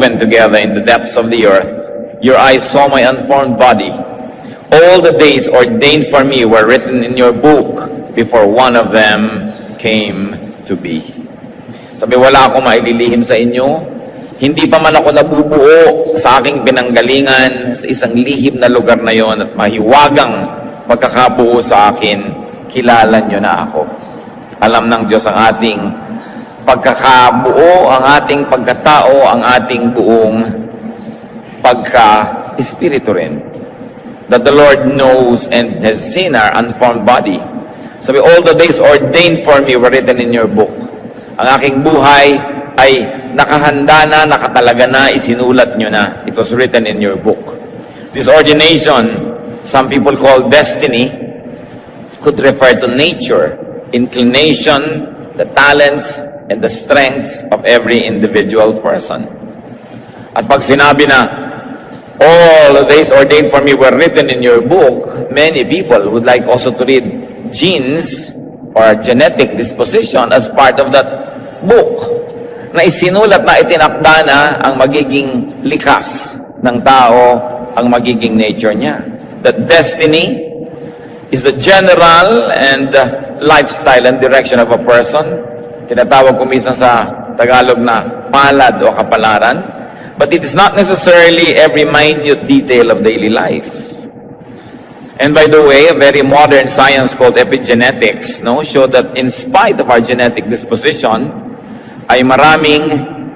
woven together in the depths of the earth. Your eyes saw my unformed body. All the days ordained for me were written in your book before one of them came to be. Sabi, wala akong maililihim sa inyo. Hindi pa man ako nabubuo sa aking pinanggalingan sa isang lihim na lugar na yon at mahiwagang pagkakabuo sa akin, kilala nyo na ako. Alam ng Diyos ang ating pagkakabuo, ang ating pagkatao, ang ating buong pagka-espiritu rin. That the Lord knows and has seen our unformed body. Sabi, all the days ordained for me were written in your book. Ang aking buhay ay nakahanda na, nakatalaga na, isinulat nyo na. It was written in your book. This ordination, some people call destiny, could refer to nature, inclination, the talents, and the strengths of every individual person. At pag sinabi na, all the days ordained for me were written in your book, many people would like also to read genes or genetic disposition as part of that book na isinulat na itinakda na ang magiging likas ng tao, ang magiging nature niya. That destiny is the general and lifestyle and direction of a person. Tinatawag ko minsan sa Tagalog na palad o kapalaran. But it is not necessarily every minute detail of daily life. And by the way, a very modern science called epigenetics showed that in spite of our genetic disposition, ay maraming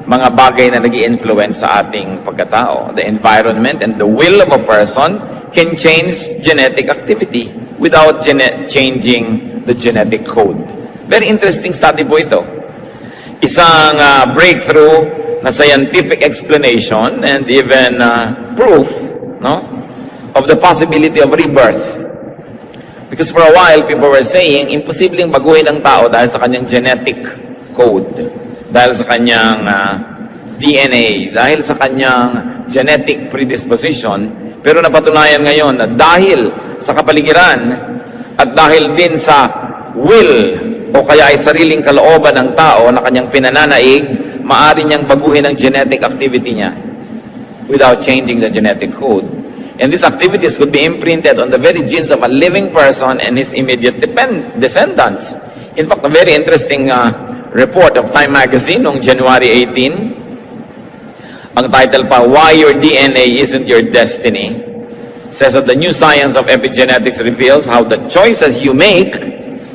mga bagay na nag-i-influence sa ating pagkatao. The environment and the will of a person can change genetic activity without changing the genetic code. Very interesting study po ito. Isang breakthrough na scientific explanation and even proof of the possibility of rebirth. Because for a while, people were saying, imposibleng baguhin ang tao dahil sa kanyang genetic code, dahil sa kanyang DNA, dahil sa kanyang genetic predisposition. Pero napatunayan ngayon na dahil sa kapaligiran at dahil din sa will o kaya ay sariling kalooban ng tao na kanyang pinananaig, maaari niyang baguhin ang genetic activity niya without changing the genetic code. And these activities could be imprinted on the very genes of a living person and his immediate descendants. In fact, a very interesting report of Time Magazine noong January 18, ang title pa, Why Your DNA Isn't Your Destiny, says that the new science of epigenetics reveals how the choices you make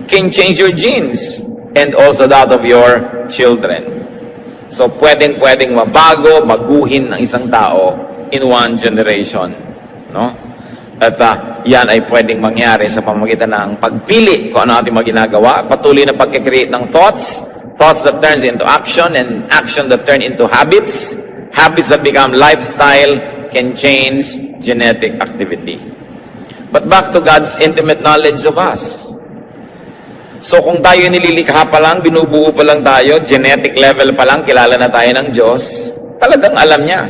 can change your genes and also that of your children. So, pwedeng mabago, baguhin ng isang tao in one generation. At yan ay pwedeng mangyari sa pamamagitan ng pagpili kung ano ating ginagawa, patuloy na pagkikreate ng thoughts that turns into action, and action that turn into habits, habits that become lifestyle, can change genetic activity. But back to God's intimate knowledge of us. So kung tayo nililikha pa lang, binubuo pa lang tayo, genetic level pa lang, kilala na tayo ng Diyos, talagang alam niya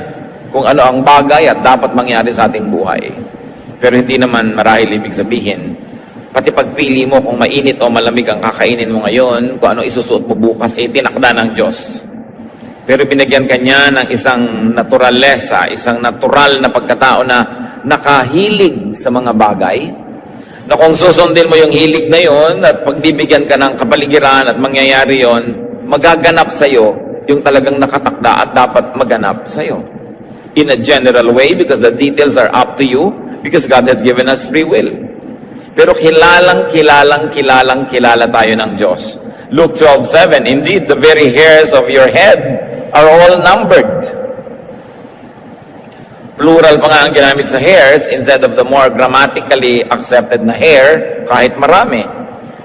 kung ano ang bagay at dapat mangyari sa ating buhay. Pero hindi naman marahil ibig sabihin, pati pagpili mo kung mainit o malamig ang kakainin mo ngayon, kung ano isusuot mo bukas, tinakda ng Diyos. Pero binigyan ka niya ng isang naturalesa, isang natural na pagkatao na nakahilig sa mga bagay, na kung susundin mo yung hilig na yon at pagbibigyan ka ng kapaligiran at mangyayari yon, magaganap sa'yo yung talagang nakatakda at dapat maganap sa'yo. In a general way, because the details are up to you, because God has given us free will. Pero kilala tayo ng Diyos. Luke 12:7, indeed, the very hairs of your head are all numbered. Plural pa nga ang ginamit sa hairs instead of the more grammatically accepted na hair, kahit marami.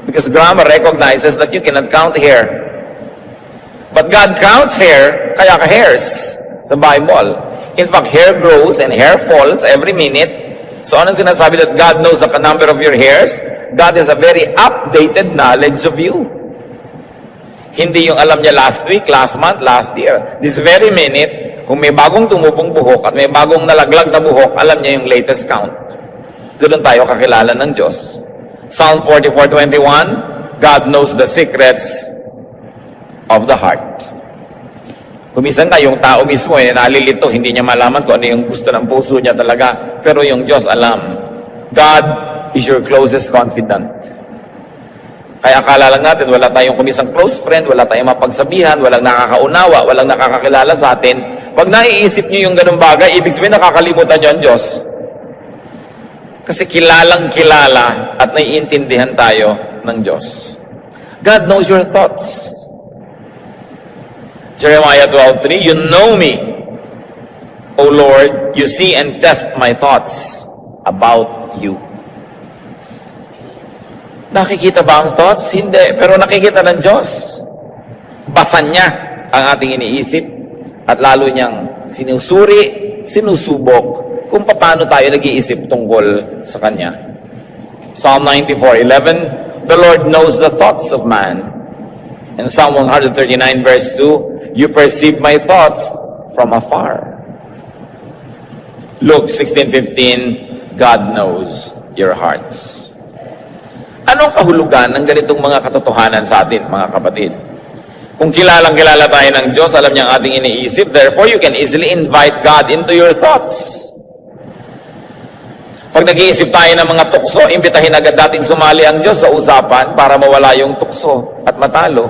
Because grammar recognizes that you cannot count hair. But God counts hair, kaya ka hairs sa Bible. In fact, hair grows and hair falls every minute. So anong sinasabi that God knows the number of your hairs? God has a very updated knowledge of you. Hindi yung alam niya last week, last month, last year. This very minute, kung may bagong tumupong buhok at may bagong nalaglag na buhok, alam niya yung latest count. Doon tayo kakilala ng Diyos. Psalm 44:21, God knows the secrets of the heart. Kumisan nga, yung tao mismo, nalilito, hindi niya malaman kung ano yung gusto ng puso niya talaga. Pero yung Diyos alam. God is your closest confidant. Kaya akala lang natin, wala tayong kumisang close friend, wala tayong mapagsabihan, walang nakakaunawa, walang nakakakilala sa atin. Pag naiisip niyo yung ganung bagay, ibig sabihin nakakalimutan niyo ang Diyos. Kasi kilalang kilala at naiintindihan tayo ng Diyos. God knows your thoughts. Jeremiah 12:3, you know me, O Lord, you see and test my thoughts about you. Nakikita ba ang thoughts? Hindi. Pero nakikita ng Diyos. Basan niya ang ating iniisip at lalo niyang sinusuri, sinusubok kung paano tayo nag-iisip tungkol sa Kanya. Psalm 94:11, the Lord knows the thoughts of man. And Psalm 139 verse 2, you perceive my thoughts from afar. Luke 16:15, God knows your hearts. Anong kahulugan ng ganitong mga katotohanan sa atin, mga kapatid? Kung kilalang kilala tayo ng Diyos, alam niya ang ating iniisip, therefore you can easily invite God into your thoughts. Pag nag-iisip tayo ng mga tukso, imbitahin agad dating sumali ang Diyos sa usapan para mawala yung tukso at matalo.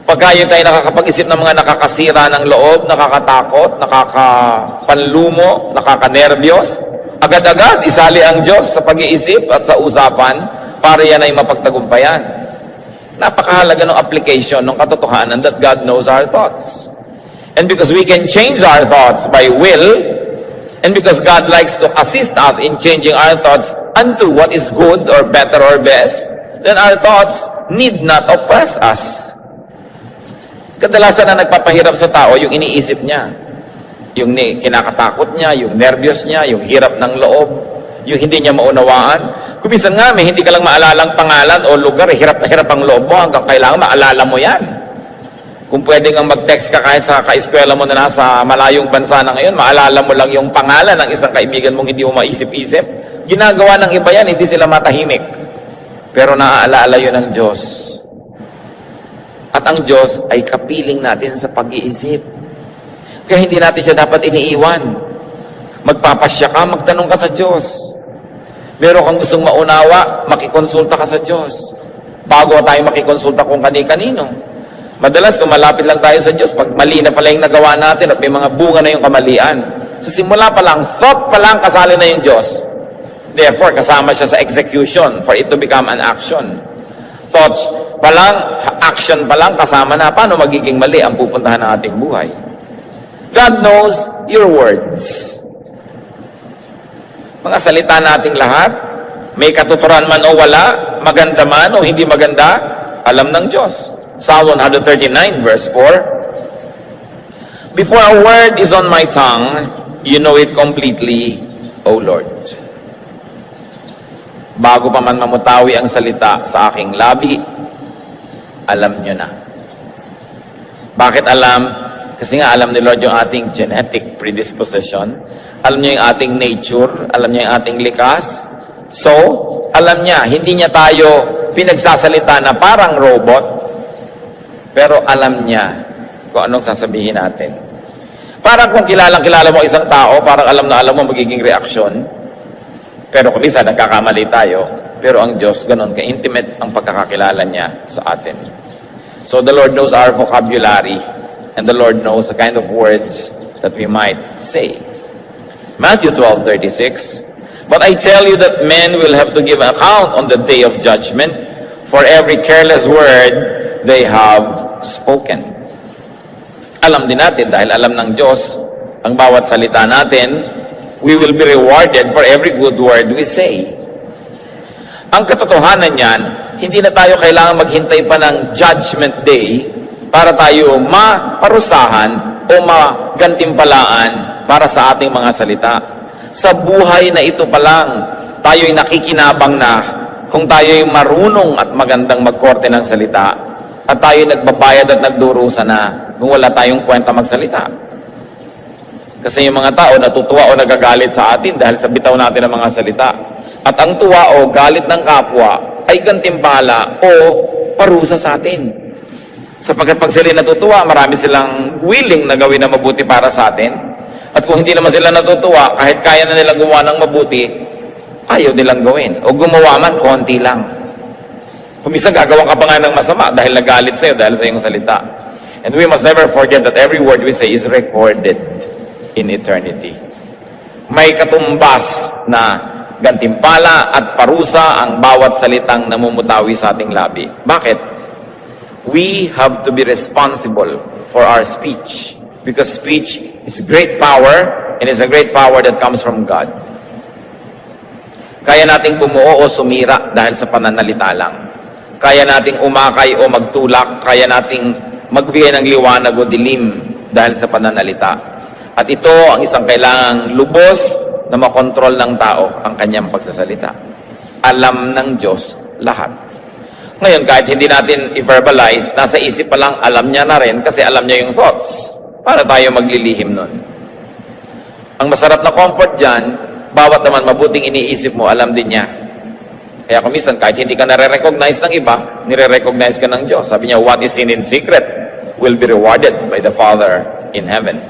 Pagka yun tayo nakakapag-isip ng mga nakakasira ng loob, nakakatakot, nakakapanlumo, nakakanerbiyos, agad-agad isali ang Diyos sa pag-iisip at sa usapan para yan ay mapagtagumpayan. Napakahalaga ng application ng katotohanan that God knows our thoughts. And because we can change our thoughts by will, and because God likes to assist us in changing our thoughts unto what is good or better or best, then our thoughts need not oppress us. Kadalasan na nagpapahirap sa tao, yung iniisip niya. Yung kinakatakot niya, yung nervyos niya, yung hirap ng loob, yung hindi niya maunawaan. Kumisan nga, hindi ka lang maalalang pangalan o lugar, hirap na hirap ang loob mo, hanggang kailangan maalala mo yan. Kung pwede kang mag-text ka kahit sa ka-eskwela mo na nasa malayong bansa na ngayon, maalala mo lang yung pangalan ng isang kaibigan mong hindi mo maisip-isip. Ginagawa ng iba yan, hindi sila matahimik. Pero naaalala yun ng Diyos. At ang Diyos ay kapiling natin sa pag-iisip. Kaya hindi natin siya dapat iniiwan. Magpapasya ka, magtanong ka sa Diyos. Meron kang gustong maunawa, makikonsulta ka sa Diyos. Bago tayo makikonsulta kung kani-kanino. Madalas, kung malapit lang tayo sa Diyos, pag mali na pala yung nagawa natin at may mga bunga na yung kamalian. Sa simula pa lang, thought pa lang, kasali na yung Diyos. Therefore, kasama siya sa execution for it to become an action. Thoughts pa lang, action pa lang, kasama na. Paano magiging mali ang pupuntahan ng ating buhay? God knows your words. Mga salita nating lahat, may katuturan man o wala, maganda man o hindi maganda, alam ng Diyos. Psalm 139 verse 4, before a word is on my tongue, you know it completely, O Lord. Bago pa man mamutawi ang salita sa aking labi, alam nyo na. Bakit alam? Kasi nga alam ni Lord yung ating genetic predisposition. Alam niya yung ating nature. Alam niya yung ating likas. So, alam niya, hindi niya tayo pinagsasalita na parang robot, pero alam niya kung anong sasabihin natin. Parang kung kilala mo isang tao, parang alam na alam mo magiging reaksyon. Pero kung minsan nagkakamali tayo, pero ang Diyos, ganun ka-intimate ang pagkakakilala niya sa atin. So the Lord knows our vocabulary, and the Lord knows the kind of words that we might say. Matthew 12:36, but I tell you that men will have to give account on the day of judgment for every careless word they have spoken. Alam din natin, dahil alam ng Diyos ang bawat salita natin, we will be rewarded for every good word we say. Ang katotohanan niyan, hindi na tayo kailangan maghintay pa ng judgment day para tayo maparusahan o magantimpalaan para sa ating mga salita. Sa buhay na ito pa lang, tayo'y nakikinabang na kung tayo'y marunong at magandang magkorte ng salita at tayo'y nagbabayad at nagdurusa na kung wala tayong kwenta magsalita. Kasi yung mga tao natutuwa o nagagalit sa atin dahil sa bitaw natin ang mga salita. At ang tuwa o galit ng kapwa ay gantimpala o parusa sa atin. Sapagkat pag sila natutuwa, marami silang willing na gawin na mabuti para sa atin. At kung hindi naman sila natutuwa, kahit kaya na nilang gumawa ng mabuti, ayaw nilang gawin. O gumawa man, konti lang. Kung minsan gagawa ka pa nga ng masama dahil nagalit sa'yo, dahil sa iyong salita. And we must never forget that every word we say is recorded in eternity. May katumbas na gantimpala at parusa ang bawat salitang namumutawi sa ating labi. Bakit? We have to be responsible for our speech. Because speech is great power, and it's a great power that comes from God. Kaya nating bumuo o sumira dahil sa pananalita lang. Kaya nating umakay o magtulak, kaya nating magbigay ng liwanag o dilim dahil sa pananalita. At ito ang isang kailangang lubos na makontrol ng tao, ang kanyang pagsasalita. Alam ng Diyos lahat. Ngayon, kahit hindi natin i-verbalize, nasa isip pa lang, alam niya na rin kasi alam niya yung thoughts. Para tayo maglilihim nun. Ang masarap na comfort dyan, bawat naman mabuting iniisip mo, alam din niya. Kaya kung minsan, kahit hindi ka nare-recognize ng iba, nire-recognize ka ng Diyos. Sabi niya, what is seen in secret will be rewarded by the Father in heaven.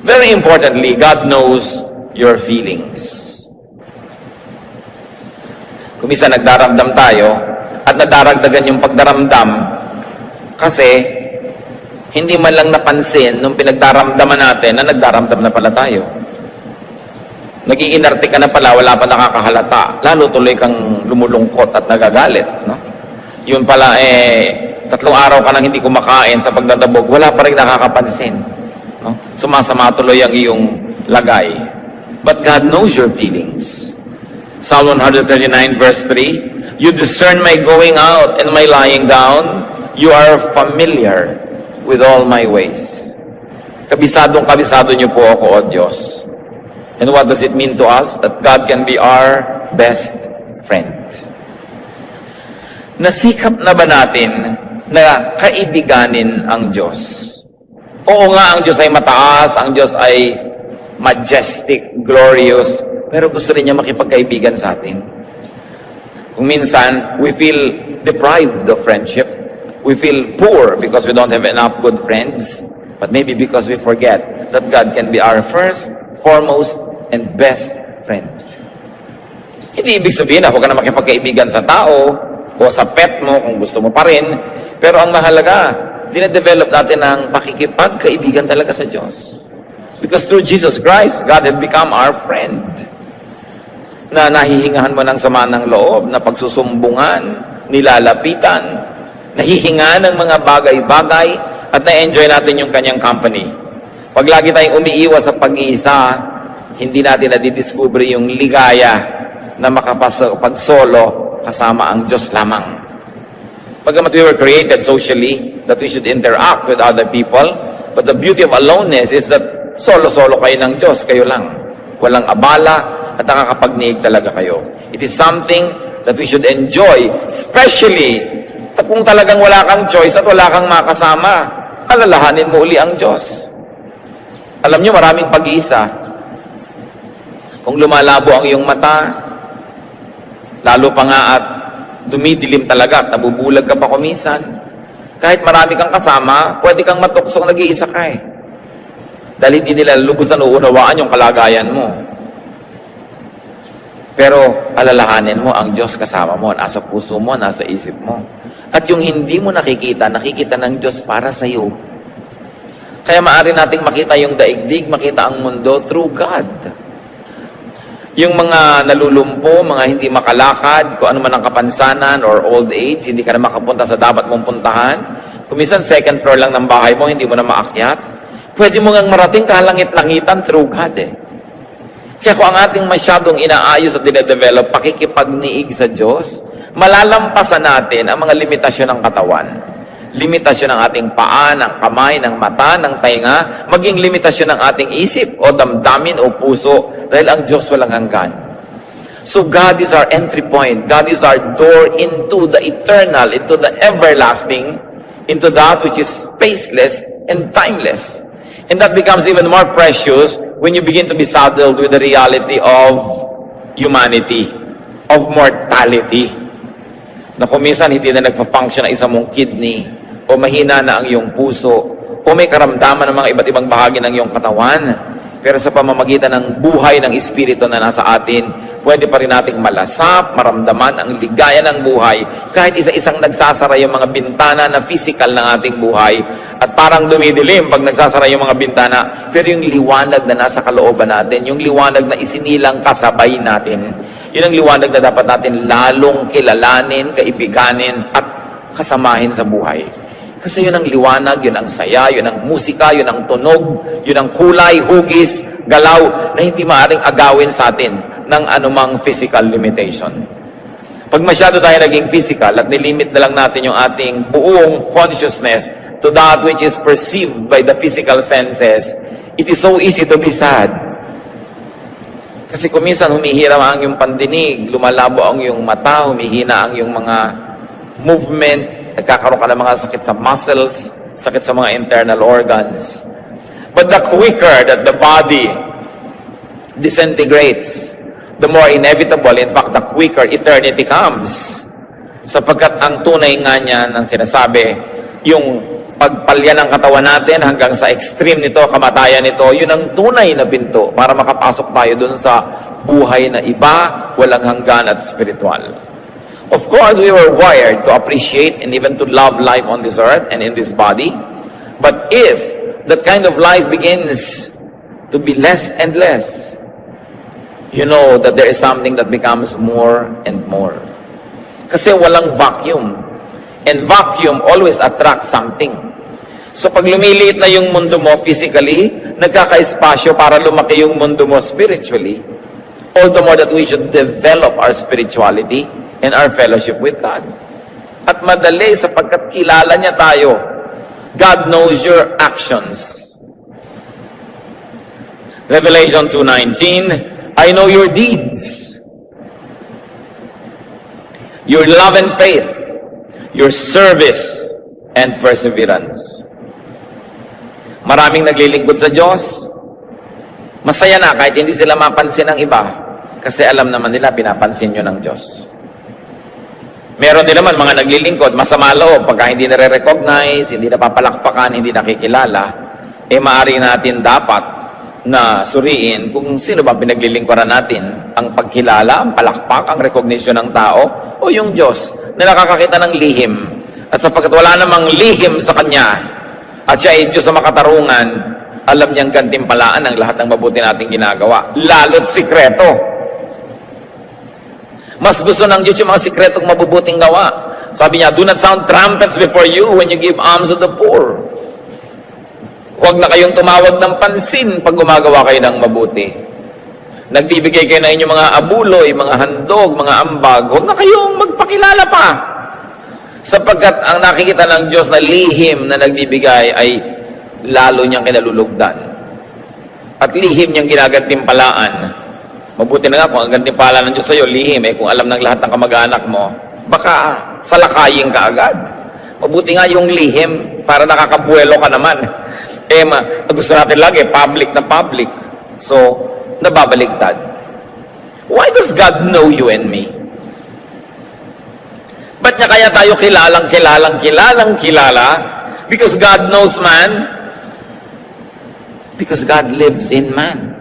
Very importantly, God knows your feelings. Kung minsan nagdaramdam tayo, at nadaragdagan yung pagdaramdam, kasi hindi man lang napansin nung pinagdaramdaman natin na nagdaramdam na pala tayo. Nag-iinarte ka na pala, wala pa nakakahalata. Lalo tuloy kang lumulungkot at nagagalit. No? Yun pala, 3 araw ka nang hindi kumakain sa pagdadabog, wala pa rin nakakapansin. No? Sumasama tuloy ang iyong lagay. But God knows your feelings. Psalm 139 verse 3, You discern my going out and my lying down. You are familiar with all my ways. Kabisado niyo po ako, O Diyos. And what does it mean to us? That God can be our best friend. Nasikap na ba natin na kaibiganin ang Diyos? Oo nga, ang Diyos ay mataas, ang Diyos ay majestic, glorious, pero gusto rin niya makipagkaibigan sa atin. Kung minsan, we feel deprived of friendship. We feel poor because we don't have enough good friends. But maybe because we forget that God can be our first, foremost, and best friend. Hindi ibig sabihin na huwag ka na makipagkaibigan sa tao o sa pet mo kung gusto mo pa rin. Pero ang mahalaga, dinadevelop natin ang pakikipagkaibigan talaga sa Diyos. Because through Jesus Christ, God had become our friend. Na nahihingahan mo ng sama ng loob, na pagsusumbungan, nilalapitan, nahihinga ng mga bagay-bagay at na-enjoy natin yung kanyang company. Pag lagi tayong umiiwas sa pag-iisa, hindi natin nadidiscover yung ligaya na makapagsolo kasama ang Diyos lamang. Pagamat we were created socially, that we should interact with other people, but the beauty of aloneness is that solo-solo kayo ng Diyos, kayo lang. Walang abala at nakakapagniig talaga kayo. It is something that we should enjoy, especially kung talagang wala kang choice at wala kang makasama, alalahanin mo uli ang Diyos. Alam niyo, maraming pag-iisa. Kung lumalabo ang iyong mata, lalo pa nga at dumidilim talaga at nabubulag ka pa kumisan, kahit marami kang kasama, pwede kang matuksong nag-iisa ka eh. Dahil hindi nila lubusan uunawaan yung kalagayan mo. Pero alalahanin mo ang Diyos kasama mo, nasa puso mo, nasa isip mo. At yung hindi mo nakikita, nakikita ng Diyos para sa iyo. Kaya maaari nating makita yung daigdig, makita ang mundo through God. Yung mga nalulumpo, mga hindi makalakad, kung ano man ang kapansanan or old age, hindi ka na makapunta sa dapat mong puntahan. Kung minsan second floor lang ng bahay mo, hindi mo na maakyat. Pwede mo ngang marating kalangit-langitan through God eh. Kaya kung ang ating masyadong inaayos at dinedevelop, pakikipagniig sa Diyos, malalampasan natin ang mga limitasyon ng katawan. Limitasyon ng ating paa, ng kamay, ng mata, ng tainga, maging limitasyon ng ating isip o damdamin o puso dahil ang Diyos walang hanggan. So God is our entry point. God is our door into the eternal, into the everlasting, into that which is spaceless and timeless. And that becomes even more precious when you begin to be saddled with the reality of humanity, of mortality. Na kung minsan hindi na nagpa-function ang isang mong kidney, o mahina na ang iyong puso, o may karamdaman ng mga iba't ibang bahagi ng iyong katawan. Pero sa pamamagitan ng buhay ng Espiritu na nasa atin, pwede pa rin nating malasap, maramdaman ang ligaya ng buhay, kahit isa-isang nagsasara yung mga bintana na physical ng ating buhay, at parang dumidilim pag nagsasara yung mga bintana, pero yung liwanag na nasa kalooban natin, yung liwanag na isinilang kasabay natin, yun ang liwanag na dapat natin lalong kilalanin, kaibiganin, at kasamahin sa buhay. Kasi yun ang liwanag, yun ang saya, yun ang musika, yun ang tunog, yun ang kulay, hugis, galaw, na hindi maaaring agawin sa atin ng anumang physical limitation. Pag masyado tayo naging physical at nilimit na lang natin yung ating buong consciousness to that which is perceived by the physical senses, it is so easy to be sad. Kasi kung minsan humihira ang iyong pandinig, lumalabo ang iyong mata, humihina ang iyong mga movement, nagkakaroon ka ng mga sakit sa muscles, sakit sa mga internal organs. But the quicker that the body disintegrates, the more inevitable, in fact, the quicker eternity comes. Sapagkat ang tunay nga niyan, ang sinasabi, yung pagpalya ng katawan natin hanggang sa extreme nito, kamatayan nito, yun ang tunay na pinto para makapasok tayo dun sa buhay na iba, walang hanggan at spiritual. Of course, we were wired to appreciate and even to love life on this earth and in this body. But if that kind of life begins to be less and less, you know that there is something that becomes more and more. Kasi walang vacuum. And vacuum always attracts something. So pag lumiliit na yung mundo mo physically, nagkaka-espasyo para lumaki yung mundo mo spiritually. All the more that we should develop our spirituality and our fellowship with God. At madali sapagkat kilala niya tayo. God knows your actions. Revelation 2:19, I know your deeds, your love and faith, your service and perseverance. Maraming naglilingkod sa Diyos. Masaya na kahit hindi sila mapansin ng iba. Kasi alam naman nila, pinapansin nyo ng Diyos. Meron din naman mga naglilingkod, masama loob, pagka hindi nare-recognize, hindi napapalakpakan, hindi nakikilala, maaari natin dapat na suriin kung sino ba pinaglilingkuran natin, ang pagkilala, ang palakpak, ang recognition ng tao, o yung Diyos na nakakakita ng lihim. At sapagkat wala namang lihim sa Kanya, at siya ay Diyos sa makatarungan, alam niyang gantimpalaan ang lahat ng mabuti nating ginagawa, lalo't sikreto. Mas gusto ng Diyos yung mga sikretong mabubuting gawa. Sabi niya, do not sound trumpets before you when you give alms to the poor. Huwag na kayong tumawag ng pansin pag gumagawa kayo ng mabuti. Nagbibigay kayo na inyong mga abuloy, mga handog, mga ambag. Huwag na kayong magpakilala pa. Sapagkat ang nakikita ng Diyos na lihim na nagbibigay ay lalo niyang kinalulugdan. At lihim niyang ginagantimpalaan. Mabuti na nga kung ang gantimpala ng Diyos sa'yo, lihim, kung alam ng lahat ng kamag-anak mo, baka salakayin ka agad. Mabuti nga yung lihim, para nakakabuelo ka naman. Gusto natin lagi, public na public. So, nababaligtad. Why does God know you and me? Ba't niya kaya tayo kilala? Because God knows man. Because God lives in man.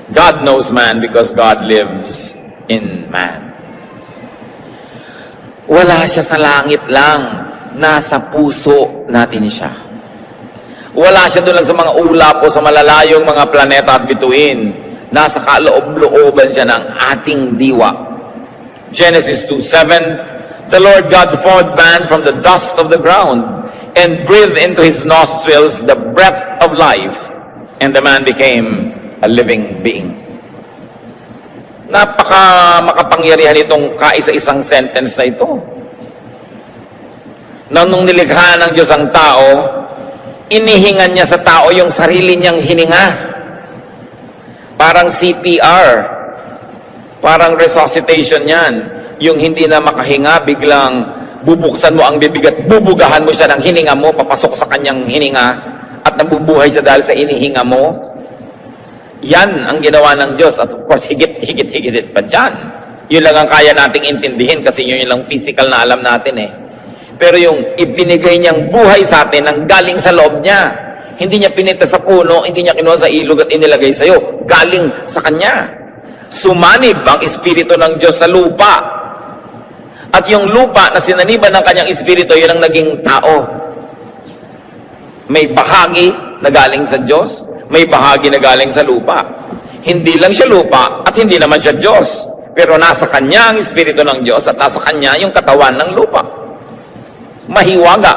God knows man because God lives in man. Wala siya sa langit lang, nasa puso natin siya. Wala siya doon lang sa mga ulap o sa malalayong mga planeta at bituin. Nasa kaloob-looban siya ng ating diwa. Genesis 2:7, the Lord God formed man from the dust of the ground and breathed into his nostrils the breath of life, and the man became a living being. Napaka makapangyarihan itong kaisa-isang sentence na ito. Nung nilikha ng Diyos ang tao, inihingan niya sa tao yung sarili niyang hininga. Parang CPR. Parang resuscitation yan. Yung hindi na makahinga, biglang bubuksan mo ang bibig at bubugahan mo siya ng hininga mo, papasok sa kanyang hininga, at nabubuhay siya dahil sa inihinga mo. Yan ang ginawa ng Diyos. At of course, higit pa dyan. Yun lang ang kaya nating intindihin kasi yun lang physical na alam natin . Pero yung ibinigay niyang buhay sa atin ang galing sa loob niya. Hindi niya pinita sa puno, hindi niya kinuha sa ilog at inilagay sa iyo. Galing sa Kanya. Sumanib ang Espiritu ng Diyos sa lupa. At yung lupa na sinaniban ng Kanyang Espiritu, yun ang naging tao. May bahagi na galing sa Diyos, may bahagi na galing sa lupa. Hindi lang siya lupa at hindi naman siya Diyos. Pero nasa Kanya ang Espiritu ng Diyos at nasa Kanya yung katawan ng lupa. Mahiwaga,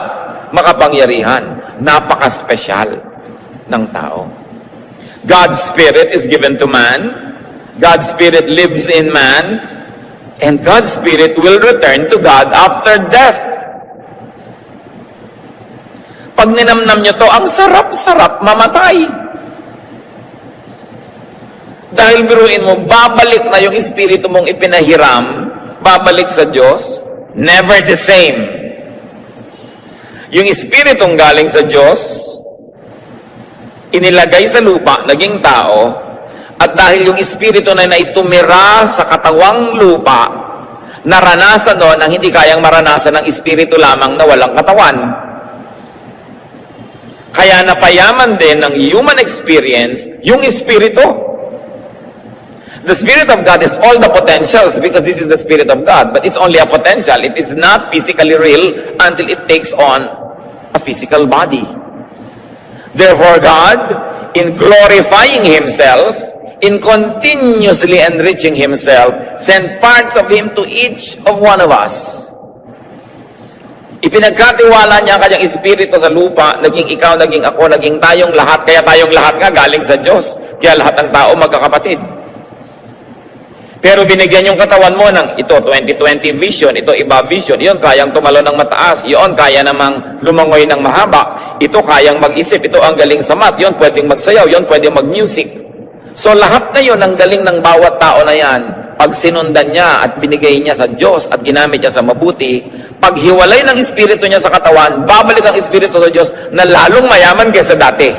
makapangyarihan, napaka-special ng tao. God's Spirit is given to man. God's Spirit lives in man. And God's Spirit will return to God after death. Pag ninamnam nyo to, ang sarap-sarap mamatay. Dahil biruin mo, babalik na yung Espiritu mong ipinahiram, babalik sa Diyos, never the same. Yung Espiritong galing sa Diyos, inilagay sa lupa, naging tao, at dahil yung Espiritu na naitumira sa katawang lupa, naranasan doon ang hindi kayang maranasan ng Espiritu lamang na walang katawan. Kaya napayaman din ng human experience yung Espiritu. The Spirit of God is all the potentials because this is the Spirit of God, but it's only a potential. It is not physically real until it takes on a physical body. Therefore, God, in glorifying Himself, in continuously enriching Himself, sent parts of Him to each of one of us. Ipinagkatiwala niya ang kanyang Espiritu sa lupa, naging ikaw, naging ako, naging tayong lahat, kaya tayong lahat nga galing sa Diyos. Kaya lahat ng tao magkakapatid. Pero binigyan yung katawan mo ng ito, 20/20 vision, ito iba vision, iyon kayang tumalo ng mataas, iyon kaya namang lumangoy ng mahaba, ito kayang mag-isip, ito ang galing sa math, iyon pwedeng magsayaw, iyon pwedeng mag-music. So lahat na yun, ang galing ng bawat tao na yan, pag sinundan niya at binigay niya sa Diyos at ginamit niya sa mabuti, pag hiwalay ng Espiritu niya sa katawan, babalik ang Espiritu sa Diyos na lalong mayaman kaysa dati.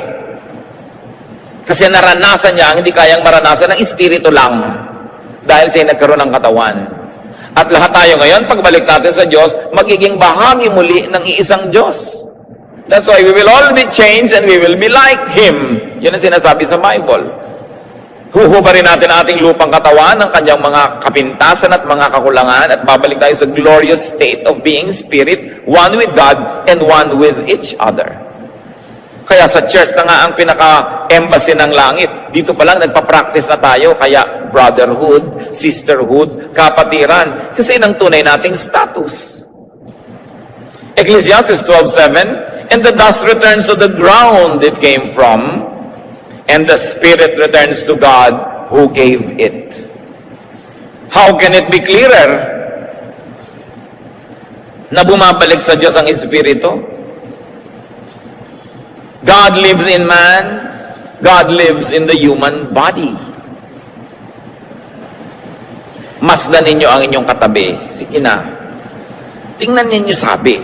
Kasi naranasan niya ang hindi kayang maranasan ng Espiritu lang dahil siya nagkaroon ng katawan. At lahat tayo ngayon, pagbalik natin sa Diyos, magiging bahagi muli ng iisang Diyos. That's why we will all be changed and we will be like Him. Yun ang sinasabi sa Bible. Huhubarin natin ang ating lupang katawan, ang kanyang mga kapintasan at mga kakulangan, at babalik tayo sa glorious state of being spirit, one with God and one with each other. Kaya sa church na nga ang pinaka-embassy ng langit. Dito pa lang nagpa-practice na tayo, kaya brotherhood, sisterhood, kapatiran, kasi yun ang tunay nating status. Ecclesiastes 12:7, and the dust returns to the ground it came from, and the spirit returns to God who gave it. How can it be clearer na bumabalik sa Diyos ang Espiritu? God lives in man, God lives in the human body. Masdan ninyo ang inyong katabi. Sige na. Tingnan ninyo sabi.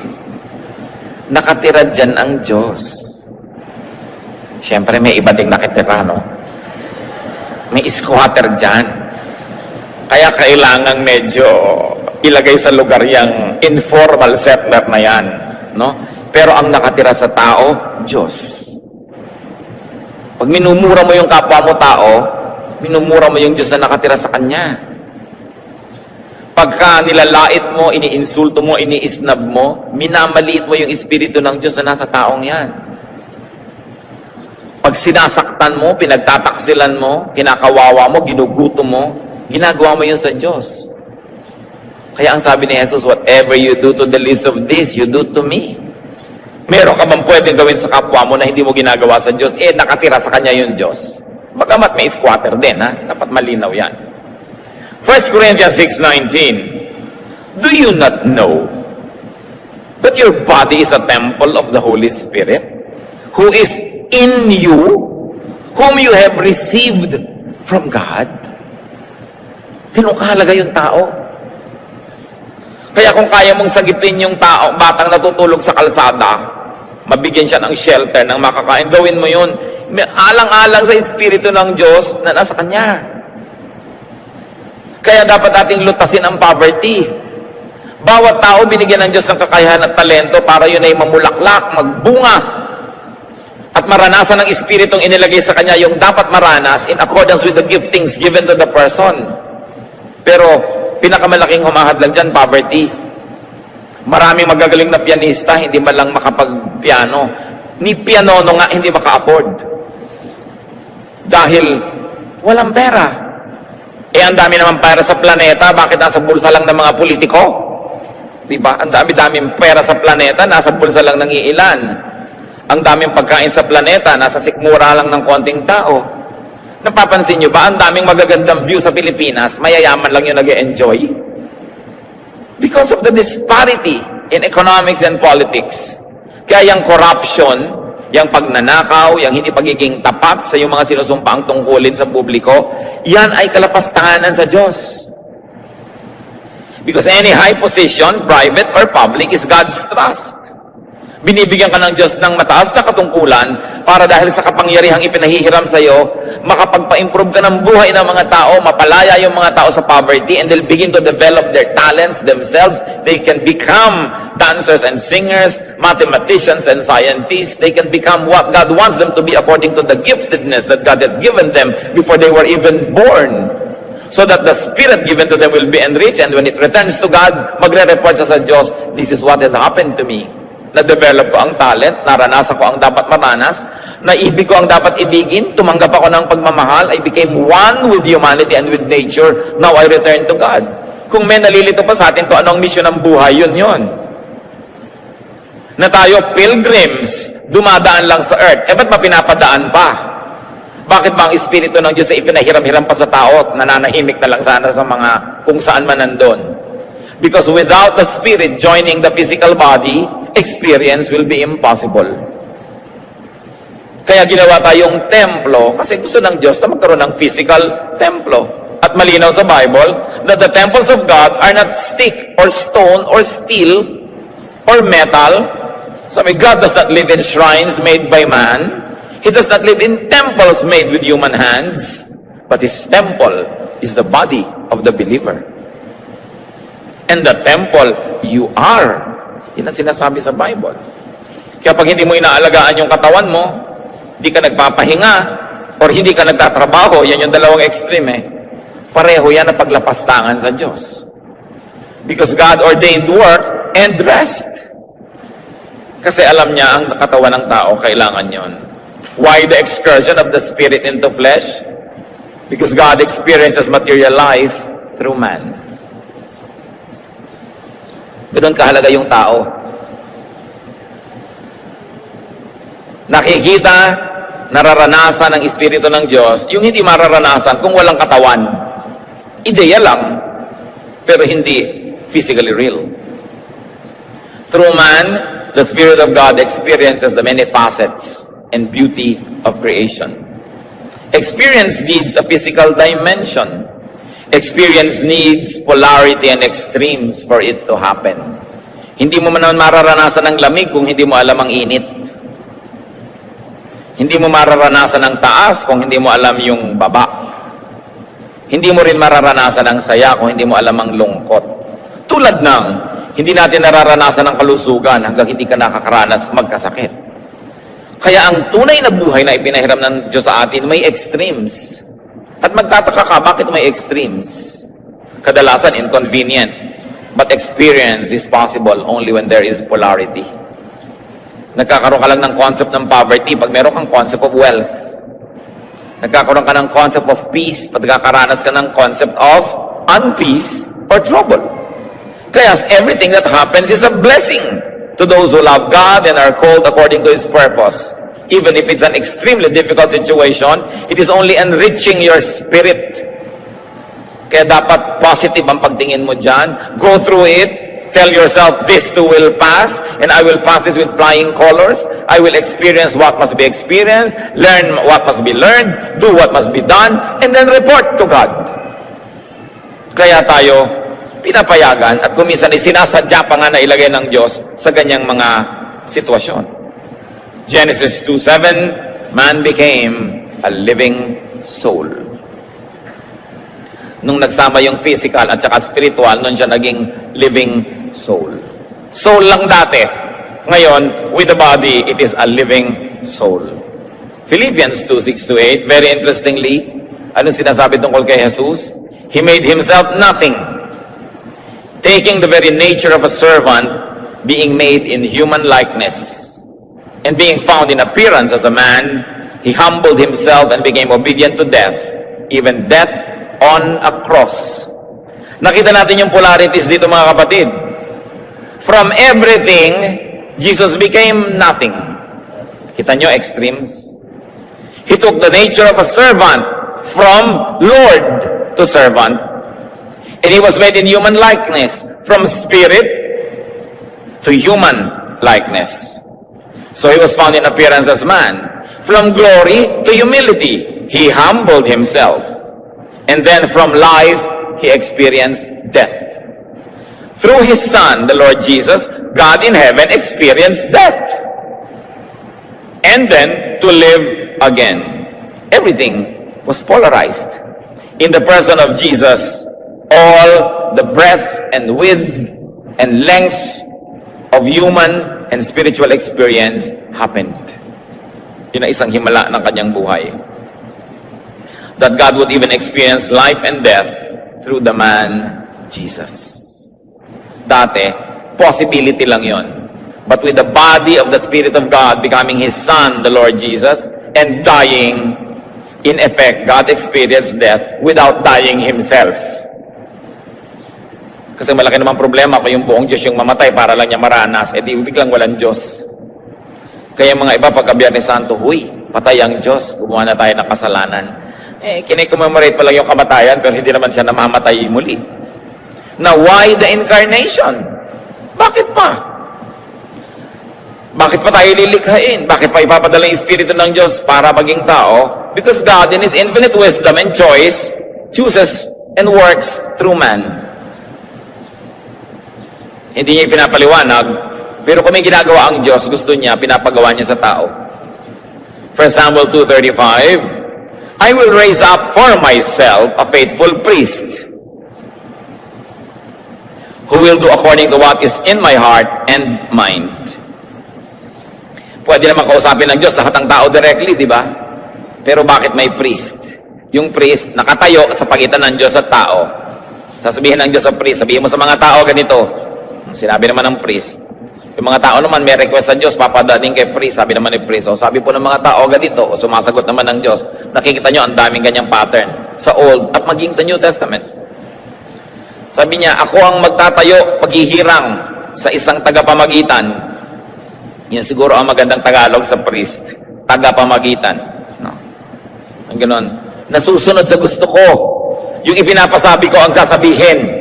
Nakatira dyan ang Diyos. Siyempre, may iba ding nakitira, no? May squatter dyan. Kaya kailangan medyo ilagay sa lugar yung informal settler na yan, no? Pero ang nakatira sa tao, Diyos. Pag minumura mo yung kapwa mo tao, minumura mo yung Diyos na nakatira sa Kanya. Pagka nilalait mo, iniinsulto mo, iniisnab mo, minamaliit mo yung Espiritu ng Diyos na nasa taong yan. Pag sinasaktan mo, pinagtataksilan mo, kinakawawa mo, ginuguto mo, ginagawa mo yun sa Diyos. Kaya ang sabi ni Jesus, whatever you do to the least of this, you do to me. Meron ka bang pwedeng gawin sa kapwa mo na hindi mo ginagawa sa Diyos? Nakatira sa Kanya yung Diyos. Bagamat may squatter din, ha? Dapat malinaw yan. 1 Corinthians 6:19, do you not know that your body is a temple of the Holy Spirit, who is in you, whom you have received from God? Ganun kahalaga yung tao. Kaya kung kaya mong sagipin yung tao, batang natutulog sa kalsada, mabigyan siya ng shelter, ng makakain, gawin mo yun. Alang-alang sa Espiritu ng Diyos na nasa Kanya. Kaya dapat ating lutasin ang poverty. Bawat tao binigyan ng Diyos ng kakayahan at talento para yun ay mamulaklak, magbunga, at maranasan ng Espiritong inilagay sa kanya yung dapat maranas in accordance with the giftings given to the person. Pero pinakamalaking humahadlang dyan, poverty. Maraming magagaling na pianista, hindi man lang makapag-piano. Ni pianono nga, hindi maka-afford. Dahil walang pera. Ang dami naman pera sa planeta, bakit nasa bulsa lang ng mga politiko? Diba? Ang dami-daming pera sa planeta, nasa bulsa lang ng iilan. Ang daming pagkain sa planeta, nasa sikmura lang ng konting tao. Napapansin nyo ba, ang daming magagandang view sa Pilipinas, mayayaman lang yung nag-enjoy? Because of the disparity in economics and politics. Kaya yung corruption, yung pagnanakaw, yung hindi pagiging tapat sa yung mga sinusumpaang tungkulin sa publiko, yan ay kalapastanganan sa Diyos. Because any high position, private or public, is God's trust. Binibigyan ka ng Diyos ng mataas na katungkulan para dahil sa kapangyarihang ipinahihiram sa iyo, makapagpa-improve ka ng buhay ng mga tao, mapalaya yung mga tao sa poverty, and they'll begin to develop their talents themselves. They can become dancers and singers, mathematicians and scientists. They can become what God wants them to be according to the giftedness that God had given them before they were even born. So that the Spirit given to them will be enriched, and when it returns to God, magre-report siya sa Diyos, this is what has happened to me. Na-develop ko ang talent, naranasan ko ang dapat maranas, naibig ko ang dapat ibigin, tumanggap ako ng pagmamahal, I became one with humanity and with nature, now I return to God. Kung may nalilito pa sa atin kung anong mission ng buhay, yun. Na tayo pilgrims, dumadaan lang sa earth, ba't mapinapadaan pa? Bakit ba ang Espiritu ng Diyos ay ipinahiram-hiram pa sa tao at nananahimik na lang sana sa mga kung saan man nandun? Because without the Spirit joining the physical body, experience will be impossible. Kaya ginawa tayong templo kasi gusto ng Diyos na magkaroon ng physical templo. At malinaw sa Bible that the temples of God are not stick or stone or steel or metal. Sabi, God does not live in shrines made by man. He does not live in temples made with human hands. But His temple is the body of the believer. And the temple you are. Yan ang sinasabi sa Bible. Kaya pag hindi mo inaalagaan yung katawan mo, hindi ka nagpapahinga, or hindi ka nagtatrabaho, yan yung dalawang extreme pareho yan ang paglapastangan sa Diyos. Because God ordained work and rest. Kasi alam niya ang katawan ng tao, kailangan yon. Why the excursion of the Spirit into flesh? Because God experiences material life through man. Ganoon kahalaga yung tao. Nakikita, nararanasan ng Espiritu ng Diyos, yung hindi mararanasan kung walang katawan. Ideya lang, pero hindi physically real. Through man, the Spirit of God experiences the many facets and beauty of creation. Experience needs a physical dimension. Experience needs polarity and extremes for it to happen. Hindi mo man mararanasan ng lamig kung hindi mo alam ang init. Hindi mo mararanasan ng taas kung hindi mo alam yung baba. Hindi mo rin mararanasan ang saya kung hindi mo alam ang lungkot. Tulad ng, hindi natin nararanasan ang kalusugan hanggang hindi ka nakakaranas magkasakit. Kaya ang tunay na buhay na ipinahiram ng Diyos sa atin, may extremes. At magtataka ka, bakit may extremes? Kadalasan inconvenient. But experience is possible only when there is polarity. Nagkakaroon ka lang ng concept ng poverty pag meron kang concept of wealth. Nagkakaroon ka ng concept of peace pag nagkakaranas ka ng concept of unpeace or trouble. Kaya everything that happens is a blessing to those who love God and are called according to His purpose. Even if it's an extremely difficult situation, it is only enriching your spirit. Kaya dapat positive ang pagtingin mo dyan. Go through it. Tell yourself, this too will pass, and I will pass this with flying colors. I will experience what must be experienced, learn what must be learned, do what must be done, and then report to God. Kaya tayo, pinapayagan at kuminsan sinasadya pa nga na ilagay ng Diyos sa ganyang mga sitwasyon. Genesis 2:7, man became a living soul. Nung nagsama yung physical at saka spiritual, nun siya naging living soul. Soul lang dati. Ngayon, with the body, it is a living soul. Philippians 2:6-8, very interestingly, anong sinasabi tungkol kay Jesus? He made himself nothing, taking the very nature of a servant, being made in human likeness. And being found in appearance as a man, he humbled himself and became obedient to death, even death on a cross. Nakita natin yung polarities dito mga kapatid. From everything, Jesus became nothing. Kita nyo extremes? He took the nature of a servant from Lord to servant. And he was made in human likeness, from spirit to human likeness. So he was found in appearance as man. From glory to humility, he humbled himself. And then from life, he experienced death. Through his Son, the Lord Jesus, God in heaven experienced death. And then to live again. Everything was polarized. In the person of Jesus, all the breadth and width and length of human and spiritual experience happened. Yun ang isang himala ng kanyang buhay. That God would even experience life and death through the man Jesus. Dati, possibility lang yon. But with the body of the Spirit of God becoming His Son, the Lord Jesus, and dying, in effect, God experienced death without dying Himself. Kasi malaki naman problema kung yung buong Diyos yung mamatay para lang niya maranas, di biglang walang Diyos. Kaya mga iba, pagka Biyernes Santo, huy, patay ang Diyos, gumawa na tayo ng kasalanan. Kinicommemorate pa lang yung kamatayan, pero hindi naman siya namamatay muli. Now, why the incarnation? Bakit pa? Bakit pa tayo lilikhain? Bakit pa ipapadala yung Espiritu ng Diyos para maging tao? Because God, in His infinite wisdom and choice, chooses and works through man. Hindi niya pinapaliwanag, pero kung may ginagawa ang Diyos, gusto niya, pinapagawa niya sa tao. 1 Samuel 2:35, I will raise up for myself a faithful priest who will do according to what is in my heart and mind. Pwede naman kausapin ng Diyos lahat ng tao directly, di ba? Pero bakit may priest? Yung priest nakatayo sa pagitan ng Diyos at tao. Sasabihin ng Diyos sa priest, sabihin mo sa mga tao ganito. Sinabi naman ng priest. Yung mga tao naman may request sa Diyos, papadating kay priest, sabi naman ni priest. O sabi po ng mga tao ganito, o sumasagot naman ng Diyos. Nakikita nyo ang daming ganyang pattern sa Old at maging sa New Testament. Sabi niya, ako ang magtatayo, paghihirang sa isang tagapamagitan. Yan siguro ang magandang Tagalog sa priest. Tagapamagitan. No? Ang ganon. Nasusunod sa gusto ko. Yung ipinapasabi ko ang sasabihin.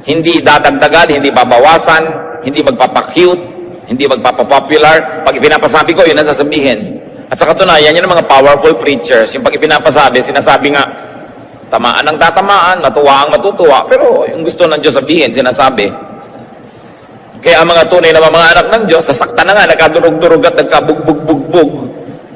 Hindi dadagdagan, hindi babawasan, hindi magpapacute, hindi magpapapopular. Pag ipinapasabi ko, yun ang sasabihin. At sa katunayan, yun ang mga powerful preachers. Yung pag ipinapasabi, sinasabi nga, tamaan ang tatamaan, matuwa ang matutuwa, pero yung gusto ng Diyos sabihin, sinasabi. Kaya ang mga tunay na mga anak ng Diyos, sasaktan na nga, nagkadurog-durog at nagkabugbog-bugbog.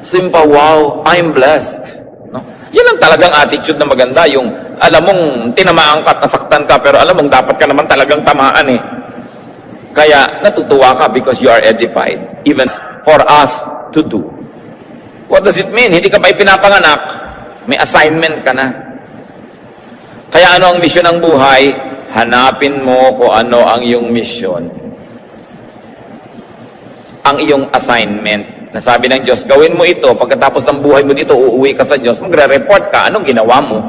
Simpa, wow, I'm blessed. No? Yan ang talagang attitude na maganda, yung alam mong tinamaan ka at nasaktan ka, pero alam mong dapat ka naman talagang tamaan eh. Kaya natutuwa ka because you are edified, even for us to do. What does it mean? Hindi ka pa ipinapanganak, may assignment ka na. Kaya ano ang misyon ng buhay? Hanapin mo kung ano ang iyong misyon. Ang iyong assignment. Nasabi ng Diyos, gawin mo ito. Pagkatapos ng buhay mo dito, uuwi ka sa Diyos, magre-report ka. Anong ginawa mo?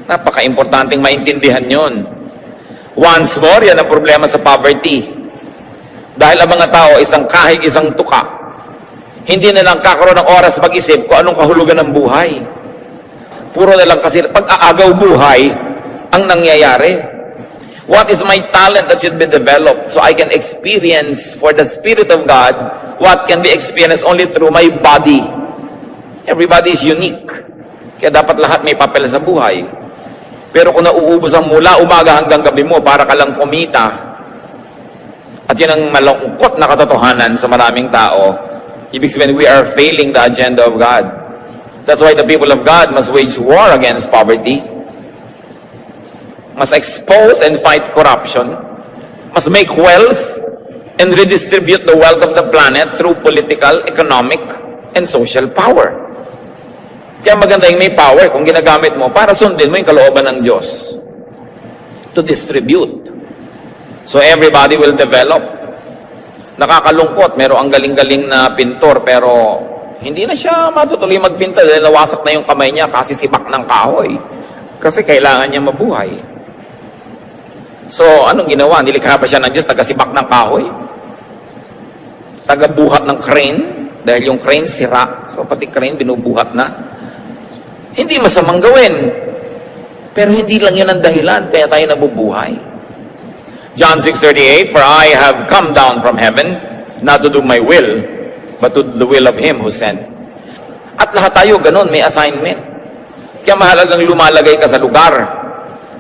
Napaka-importanting maintindihan yon. Once more, yan ang problema sa poverty. Dahil ang mga tao, isang kahig, isang tuka. Hindi na lang kakaroon ng oras mag-isip kung anong kahulugan ng buhay. Puro na lang kasi pag-aagaw buhay ang nangyayari. What is my talent that should be developed so I can experience for the Spirit of God what can be experienced only through my body? Everybody is unique. Kaya dapat lahat may papel sa buhay. Pero kung nauubos ang mula umaga hanggang gabi mo para ka lang kumita, at yun ang malungkot na katotohanan sa maraming tao, ibig sabihin we are failing the agenda of God. That's why the people of God must wage war against poverty. mas expose and fight corruption, mas make wealth and redistribute the wealth of the planet through political, economic, and social power. Kaya maganda yung may power kung ginagamit mo para sundin mo yung kalooban ng Diyos to distribute. So everybody will develop. Nakakalungkot, meron ang galing-galing na pintor pero hindi na siya matutuloy magpinta dahil nawasak na yung kamay niya kasi sibak ng kahoy. Kasi kailangan niya mabuhay. So, anong ginawa? Nilikha pa siya ng Diyos, taga-sibak ng kahoy? Taga-buhat ng crane? Dahil yung crane sira. So, pati crane binubuhat na. Hindi masamang gawin. Pero hindi lang yun ang dahilan, kaya tayo nabubuhay. John 6:38, "For I have come down from heaven, not to do my will, but to the will of Him who sent." At lahat tayo ganun, may assignment. Kaya mahalagang lumalagay ka sa lugar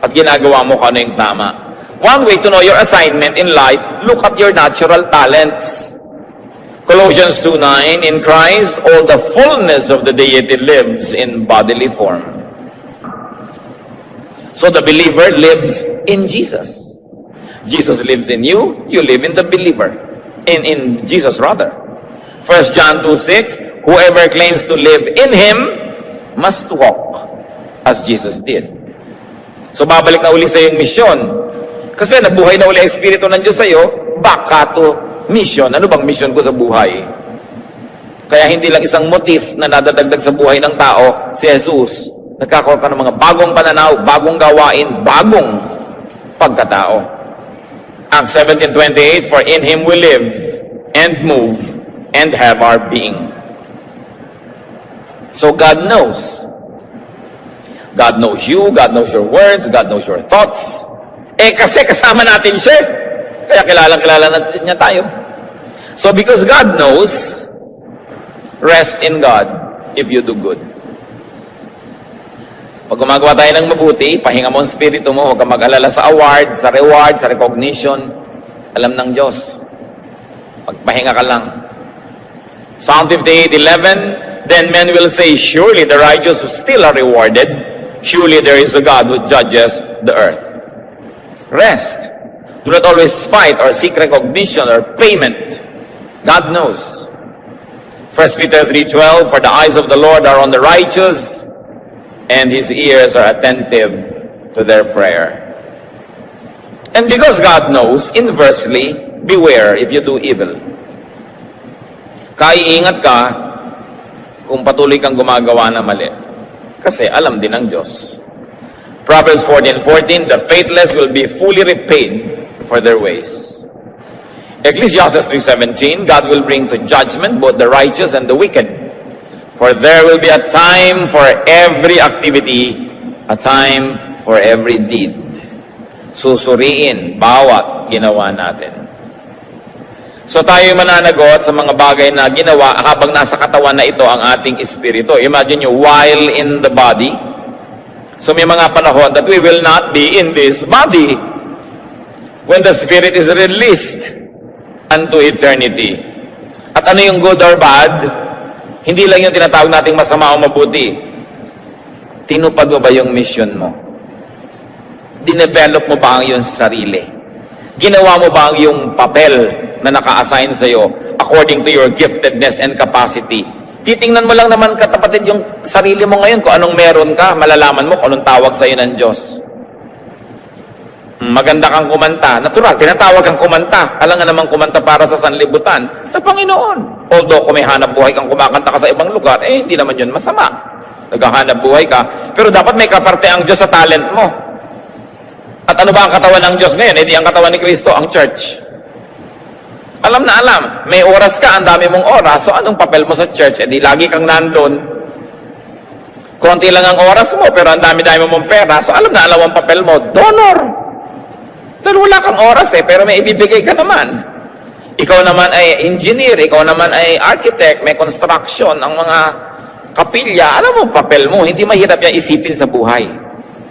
at ginagawa mo kung ano yung tama. One way to know your assignment in life, look at your natural talents. Colossians 2:9, "In Christ, all the fullness of the deity lives in bodily form." So the believer lives in Jesus. Jesus lives in you, you live in the believer. In Jesus rather. 1 John 2:6, "Whoever claims to live in Him must walk as Jesus did." So babalik na uli sa iyong misyon. Kasi nabuhay na uli ang Espiritu ng Diyos sa iyo, baka to mission. Ano bang mission ko sa buhay? Kaya hindi lang isang motif na nadadagdag sa buhay ng tao, si Jesus. Nagkakaroon ka ng mga bagong pananaw, bagong gawain, bagong pagkatao. Acts 17:28, "For in Him we live and move and have our being." So God knows. God knows you, God knows your words, God knows your thoughts. Kasi kasama natin siya. Kaya kilala natin niya tayo. So because God knows, rest in God if you do good. Pag gumagawa tayo ng mabuti, pahinga mo ang spirito mo, huwag kang mag-alala sa award, sa reward, sa recognition. Alam ng Diyos. Pagpahinga ka lang. Psalm 58:11, "Then men will say, surely the righteous still are rewarded. Surely there is a God who judges the earth." Rest. Do not always fight or seek recognition or payment. God knows. 1 Peter 3:12, "For the eyes of the Lord are on the righteous, and His ears are attentive to their prayer." And because God knows, inversely, beware if you do evil. Kaiingat ka kung patuloy kang gumagawa na mali. Kasi alam din ng Diyos. Proverbs 14:14, "The faithless will be fully repaid for their ways." Ecclesiastes 3:17, "God will bring to judgment both the righteous and the wicked. For there will be a time for every activity, a time for every deed." Susuriin bawat ginawa natin. So tayo mananagot sa mga bagay na ginawa habang nasa katawan na ito ang ating espiritu. Imagine nyo, while in the body. So may mga panahon that we will not be in this body when the spirit is released unto eternity. At ano yung good or bad? Hindi lang yung tinatawag nating masama o mabuti. Tinupad mo ba yung mission mo? Dinevelop mo ba ang iyong sarili? Ginawa mo ba ang iyong papel na naka-assign sa iyo according to your giftedness and capacity? Titingnan mo lang naman kapatid yung sarili mo ngayon kung anong meron ka, malalaman mo kung anong tawag sa iyo ng Diyos. Maganda kang kumanta. Natural, tinatawag kang kumanta. Alam nga naman kumanta para sa sanlibutan. Sa Panginoon. Although kung may hanap buhay kang kumakanta ka sa ibang lugar, hindi naman yun masama. Naghahanap buhay ka. Pero dapat may kaparte ang Diyos sa talent mo. At ano ba ang katawan ng Diyos ngayon? Hindi ang katawan ni Kristo, ang church. Alam na alam. May oras ka, ang dami mong oras. So anong papel mo sa church? Lagi kang nandun. Konti lang ang oras mo, pero ang dami-dami mong pera. So alam na alam ang papel mo. Donor. Dahil wala kang oras pero may ibibigay ka naman. Ikaw naman ay engineer, ikaw naman ay architect, may construction, ang mga kapilya. Alam mo, papel mo, hindi mahirap yan isipin sa buhay.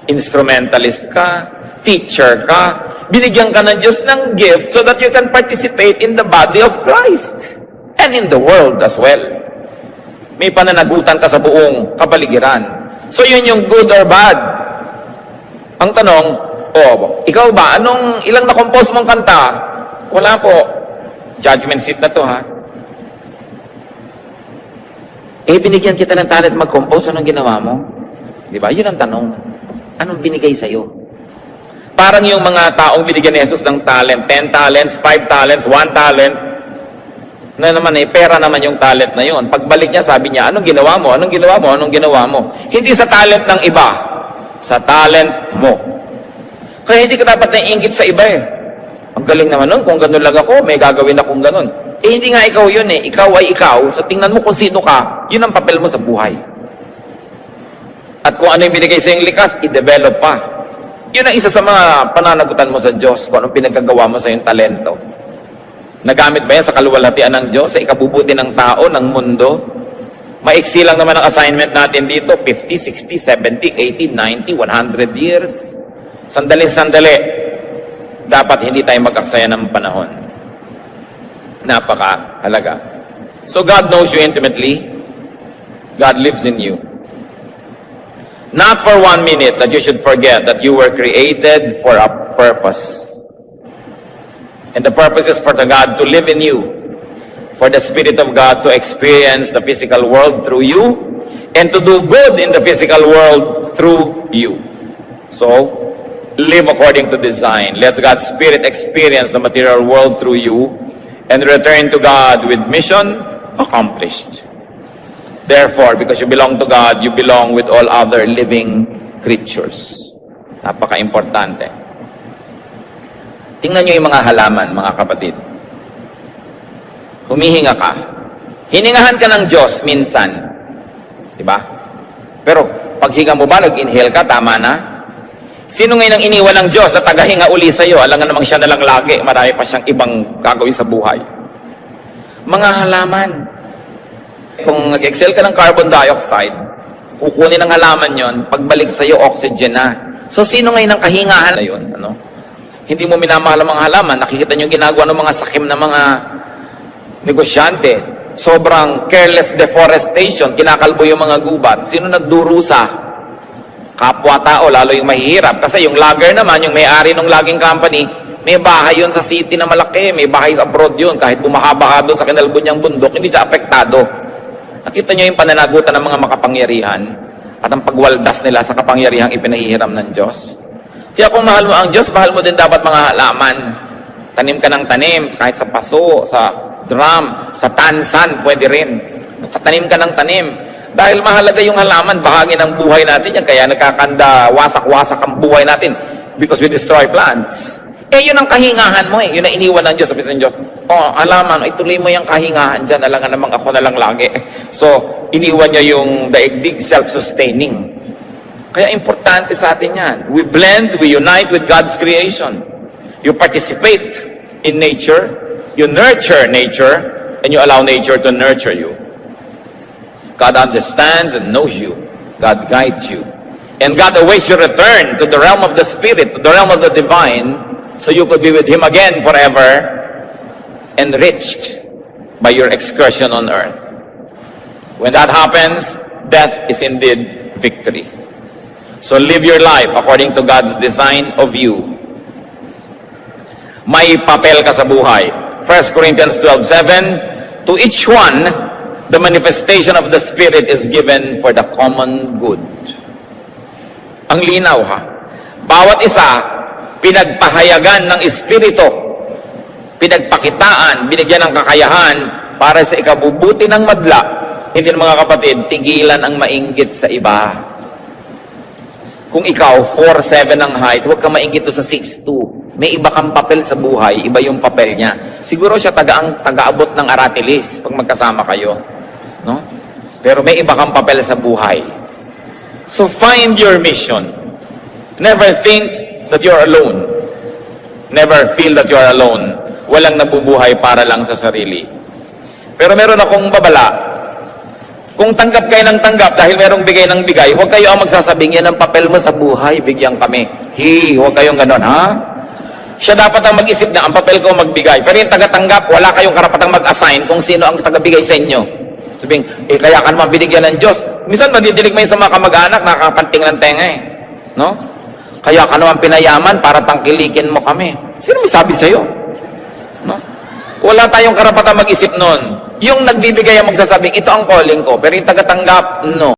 Instrumentalist ka, teacher ka, binigyan ka ng Diyos ng gift so that you can participate in the body of Christ and in the world as well. May pananagutan ka sa buong kapaligiran. So yun yung good or bad. Ang tanong, O, ikaw ba, ilang na-compose mong kanta? Wala po. Judgment seat na to, ha? Eh, binigyan kita ng talent mag-compose, anong ginawa mo? Di ba? Yun ang tanong. Anong binigay sa'yo? Parang yung mga taong binigyan ni Jesus ng talent, 10 talents, 5 talents, 1 talent, na naman pera naman yung talent na yun. Pagbalik niya, sabi niya, anong ginawa mo? Anong ginawa mo? Anong ginawa mo? Hindi sa talent ng iba, sa talent mo. Kaya hindi ka dapat naiingit sa iba eh. Ang galing naman nun, kung ganun lang ako, may gagawin akong ganun. Eh, hindi nga ikaw yun eh. Ikaw ay ikaw. So, tingnan mo kung sino ka. Yun ang papel mo sa buhay. At kung ano yung binigay sa iyong likas, i-develop pa. Yun ang isa sa mga pananagutan mo sa Diyos, kung anong pinagkagawa mo sa iyong talento. Nagamit ba yan sa kaluwalhatian ng Diyos, sa ikabubuti ng tao, ng mundo? Maiksi lang naman ang assignment natin dito, 50, 60, 70, 80, 90, 100 years. Sandali-sandali. Dapat hindi tayo mag-aksaya ng panahon. Napakahalaga. So God knows you intimately. God lives in you. Not for 1 minute that you should forget that you were created for a purpose. And the purpose is for the God to live in you. For the Spirit of God to experience the physical world through you. And to do good in the physical world through you. So, live according to design. Let God's Spirit experience the material world through you. And return to God with mission accomplished. Therefore, because you belong to God, you belong with all other living creatures. Napaka-importante. Tingnan nyo yung mga halaman, mga kapatid. Humihinga ka. Hiningahan ka ng Diyos minsan. Diba? Pero, paghinga mo ba, nag-inhale ka, tama na? Sino ngayon ang iniwan ng Diyos na tagahinga uli sa'yo? Alam nga namang siya na lang lagi. Marami pa siyang ibang gagawin sa buhay. Mga halaman. Kung nag-excel ka ng carbon dioxide, kukunin ng halaman yon, pagbalik sa'yo, oxygen na. So, sino ngayon ang kahingahan na yun? Ano? Hindi mo minamahal ang mga halaman. Nakikita niyo yung ginagawa ng mga sakim na mga negosyante. Sobrang careless deforestation. Kinakalbo yung mga gubat. Sino nagdurusa? Kapwa-tao, lalo yung mahihirap. Kasi yung logger naman, yung may-ari ng logging company, may bahay yun sa city na malaki, may bahay abroad yun. Kahit bumahaba doon sa kinalbo niyang bundok, hindi siya apektado. Nakita niyo yung pananagutan ng mga makapangyarihan at ang pagwaldas nila sa kapangyarihang ipinahihiram ng Diyos. Kaya kung mahal mo ang Diyos, mahal mo din dapat mga halaman. Tanim ka ng tanim, kahit sa paso, sa drum, sa tansan, pwede rin. Tanim ka ng tanim. Dahil mahalaga yung halaman, bahagi ng buhay natin yan. Kaya nagkakanda, wasak-wasak ang buhay natin because we destroy plants. Eh, yun ang kahingahan mo eh. Yun ang iniwan ng Diyos. Sabi ng Diyos, halaman, ituloy mo yung kahingahan dyan. Alangan namang ako na lang lagi. So, iniwan niya yung daigdig, self-sustaining. Kaya importante sa atin yan. We blend, we unite with God's creation. You participate in nature. You nurture nature. And you allow nature to nurture you. God understands and knows you. God guides you. And God awaits your return to the realm of the Spirit, to the realm of the divine, so you could be with Him again forever, enriched by your excursion on earth. When that happens, death is indeed victory. So live your life according to God's design of you. May papel ka sa buhay. 1 Corinthians 12:7, to each one, the manifestation of the Spirit is given for the common good. Ang linaw ha. Bawat isa, pinagpahayagan ng Espiritu, pinagpakitaan, binigyan ng kakayahan para sa ikabubuti ng madla. Hindi mga kapatid, tigilan ang mainggit sa iba. Kung ikaw, 4'7" ang height, huwag ka mainggit sa 6'2". May iba kang papel sa buhay, iba yung papel niya. Siguro siya taga-abot ng aratilis pag magkasama kayo. No? Pero may iba kang papel sa buhay. So find your mission. Never think that you're alone. Never feel that you're alone. Walang nabubuhay para lang sa sarili. Pero meron akong babala. Kung tanggap kayo ng tanggap dahil merong bigay ng bigay, huwag kayo ang magsasabing yan ang papel mo sa buhay, bigyan kami. Huwag kayong ganon, ha? Siya dapat ang mag-isip na ang papel ko magbigay. Pero yung taga-tanggap, wala kayong karapatang mag-assign kung sino ang taga-bigay sa inyo. Sabing, kaya ka naman binigyan ng Diyos. Minsan, madidilig mo yun sa mga kamag-anak, nakakapanting ng tenga eh. No? Kaya ka naman pinayaman para tangkilikin mo kami. Sino may sabi sa'yo? No? Wala tayong karapatan mag-isip nun. Yung nagbibigay ang magsasabing, ito ang calling ko, pero yung tagatanggap, no.